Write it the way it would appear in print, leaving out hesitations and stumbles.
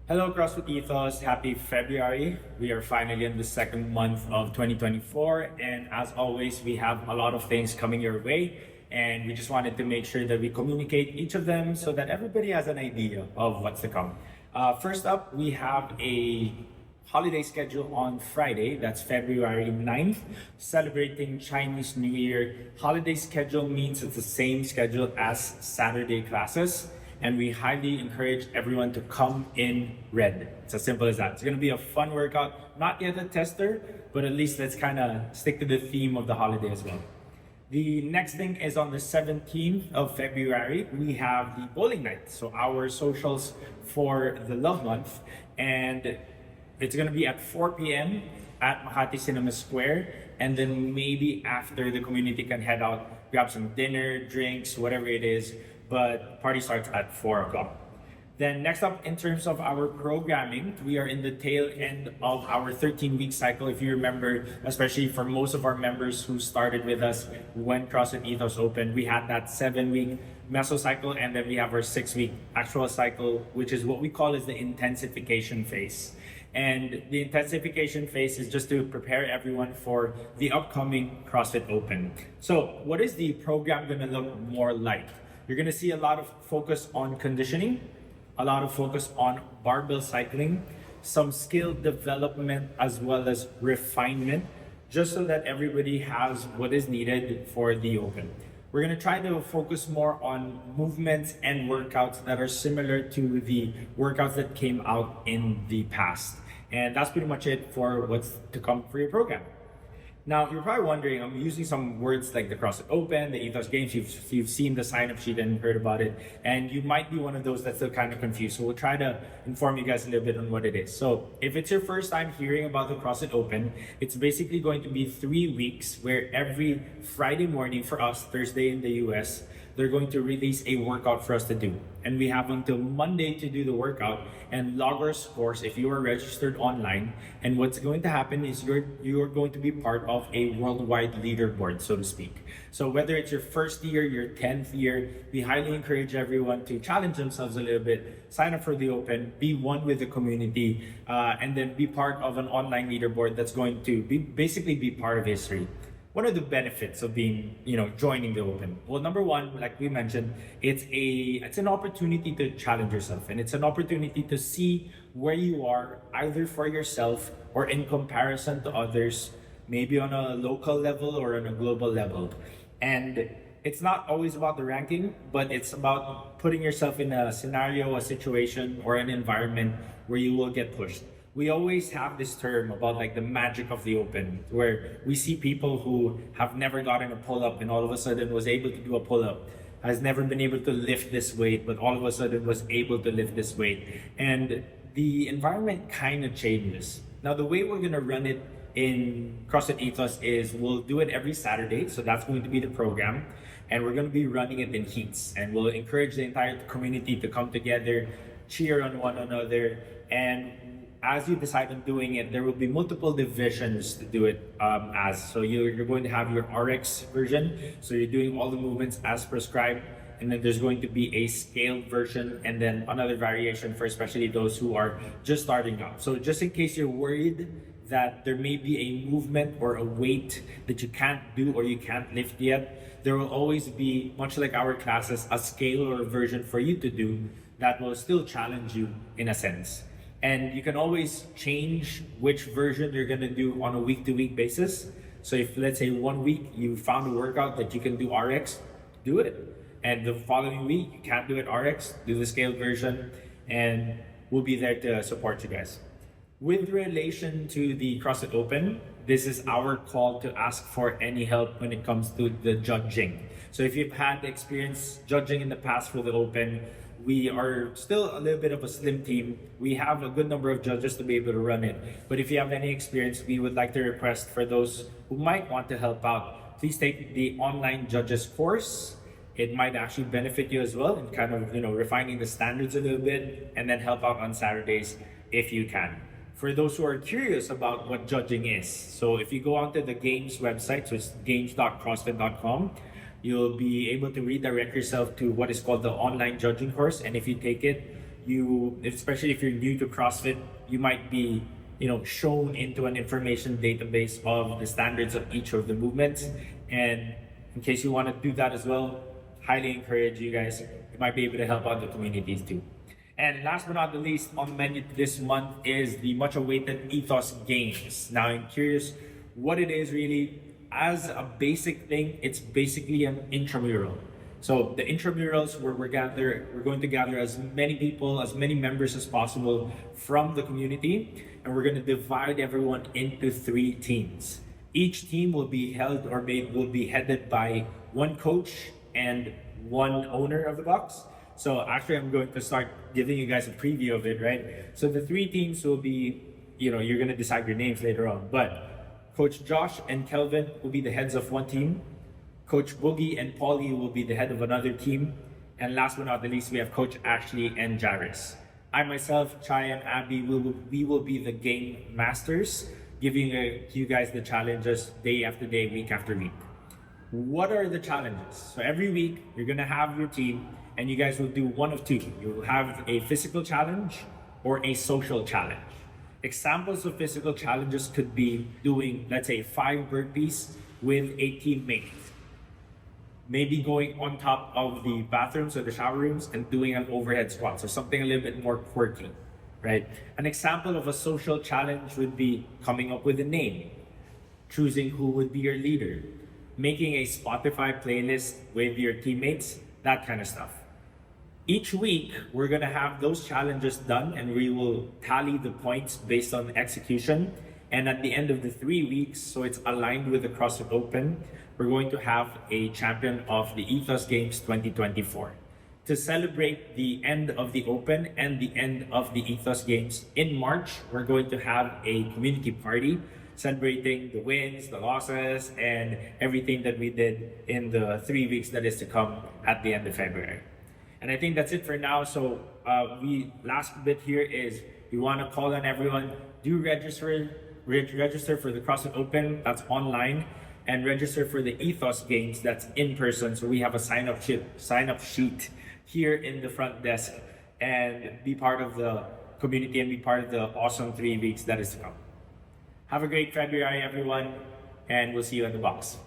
Hello, CrossFit Ethos. Happy February. We are finally in the second month of 2024. And as always, we have a lot of things coming your way. And we just wanted to make sure that we communicate each of them so that everybody has an idea of what's to come. First up, we have a holiday schedule on Friday. That's February 9th, celebrating Chinese New Year. Holiday schedule means it's the same schedule as Saturday classes. And we highly encourage everyone to come in red. It's as simple as that. It's going to be a fun workout. Not yet a tester, but at least let's kind of stick to the theme of the holiday as well. The next thing is on the 17th of February, we have the bowling night. So our socials for the Love Month. And it's going to be at 4 p.m. at Makati Cinema Square. And then maybe after, the community can head out, grab some dinner, drinks, whatever it is. But party starts at 4 o'clock. Then next up, in terms of our programming, we are in the tail end of our 13-week cycle. If you remember, especially for most of our members who started with us when CrossFit Ethos Open, we had that 7-week mesocycle, and then we have our 6-week actual cycle, which is what we call as the intensification phase. And the intensification phase is just to prepare everyone for the upcoming CrossFit Open. So what is the program going to look more like? You're going to see a lot of focus on conditioning, a lot of focus on barbell cycling, some skill development as well as refinement, just so that everybody has what is needed for the Open. We're going to try to focus more on movements and workouts that are similar to the workouts that came out in the past. And that's pretty much it for what's to come for your program. Now, you're probably wondering, I'm using some words like the CrossFit Open, the ETHOS Games, you've seen the sign-up sheet and heard about it, and you might be one of those that's still kind of confused. So we'll try to inform you guys a little bit on what it is. So if it's your first time hearing about the CrossFit Open, it's basically going to be 3 weeks where every Friday morning for us, Thursday in the US, they're going to release a workout for us to do. And we have until Monday to do the workout and log our scores if you are registered online. And what's going to happen is you're going to be part of a worldwide leaderboard, so to speak. So whether it's your first year, your 10th year, we highly encourage everyone to challenge themselves a little bit, sign up for the Open, be one with the community, and then be part of an online leaderboard that's going to basically be part of history. What are the benefits of joining the Open? Well, number one, like we mentioned, it's an opportunity to challenge yourself, and it's an opportunity to see where you are, either for yourself or in comparison to others, maybe on a local level or on a global level. And it's not always about the ranking, but it's about putting yourself in a scenario, a situation, or an environment where you will get pushed. We always have this term about like the magic of the Open, where we see people who have never gotten a pull-up and all of a sudden was able to do a pull-up, has never been able to lift this weight, but all of a sudden was able to lift this weight. And the environment kind of changes. Now, the way we're going to run it in CrossFit Ethos is we'll do it every Saturday. So that's going to be the program. And we're going to be running it in heats. And we'll encourage the entire community to come together, cheer on one another, and as you decide on doing it, there will be multiple divisions to do it So you're going to have your RX version. So you're doing all the movements as prescribed. And then there's going to be a scaled version and then another variation for especially those who are just starting out. So just in case you're worried that there may be a movement or a weight that you can't do or you can't lift yet, there will always be, much like our classes, a scale or a version for you to do that will still challenge you in a sense. And you can always change which version you're going to do on a week-to-week basis. So if, let's say, 1 week you found a workout that you can do RX, do it. And the following week you can't do it RX, do the scaled version, and we'll be there to support you guys. With relation to the CrossFit Open, this is our call to ask for any help when it comes to the judging. So if you've had experience judging in the past for the Open, we are still a little bit of a slim team. We have a good number of judges to be able to run it. But if you have any experience, we would like to request for those who might want to help out, please take the online judges course. It might actually benefit you as well in kind of, refining the standards a little bit, and then help out on Saturdays if you can. For those who are curious about what judging is, so if you go onto the Games website, so it's games.crossfit.com, you'll be able to redirect yourself to what is called the online judging course. And if you take it, especially if you're new to CrossFit, you might be, shown into an information database of the standards of each of the movements. And in case you want to do that as well, highly encourage you guys. You might be able to help out the communities too. And last but not the least, on the menu this month is the much awaited ETHOS Games. Now, I'm curious what it is really. As a basic thing, it's basically an intramural. So the intramurals where we're going to gather as many people, as many members as possible from the community, and we're going to divide everyone into 3 teams. Each team will be headed by one coach and one owner of the box. So actually, I'm going to start giving you guys a preview of it, right? So the 3 teams will be, you're going to decide your names later on, but Coach Josh and Kelvin will be the heads of one team. Coach Boogie and Paulie will be the head of another team. And last but not the least, we have Coach Ashley and Jairus. I myself, Chai and Abby, we will be the game masters, giving you guys the challenges day after day, week after week. What are the challenges? So every week, you're going to have your team, and you guys will do one of 2. You'll have a physical challenge or a social challenge. Examples of physical challenges could be doing, let's say, 5 burpees with a teammate. Maybe going on top of the bathrooms or the shower rooms and doing an overhead squat. So something a little bit more quirky, right? An example of a social challenge would be coming up with a name, choosing who would be your leader, making a Spotify playlist with your teammates, that kind of stuff. Each week, we're gonna have those challenges done and we will tally the points based on execution. And at the end of the 3 weeks, so it's aligned with the CrossFit Open, we're going to have a champion of the ETHOS Games 2024. To celebrate the end of the Open and the end of the ETHOS Games in March, we're going to have a community party celebrating the wins, the losses, and everything that we did in the 3 weeks that is to come at the end of February. And I think that's it for now. So last bit here is we want to call on everyone, do register for the CrossFit Open, that's online, and register for the ETHOS Games, that's in person. So we have a sign up sheet here in the front desk, and be part of the community and be part of the awesome 3 weeks that is to come. Have a great February, everyone, and we'll see you in the box.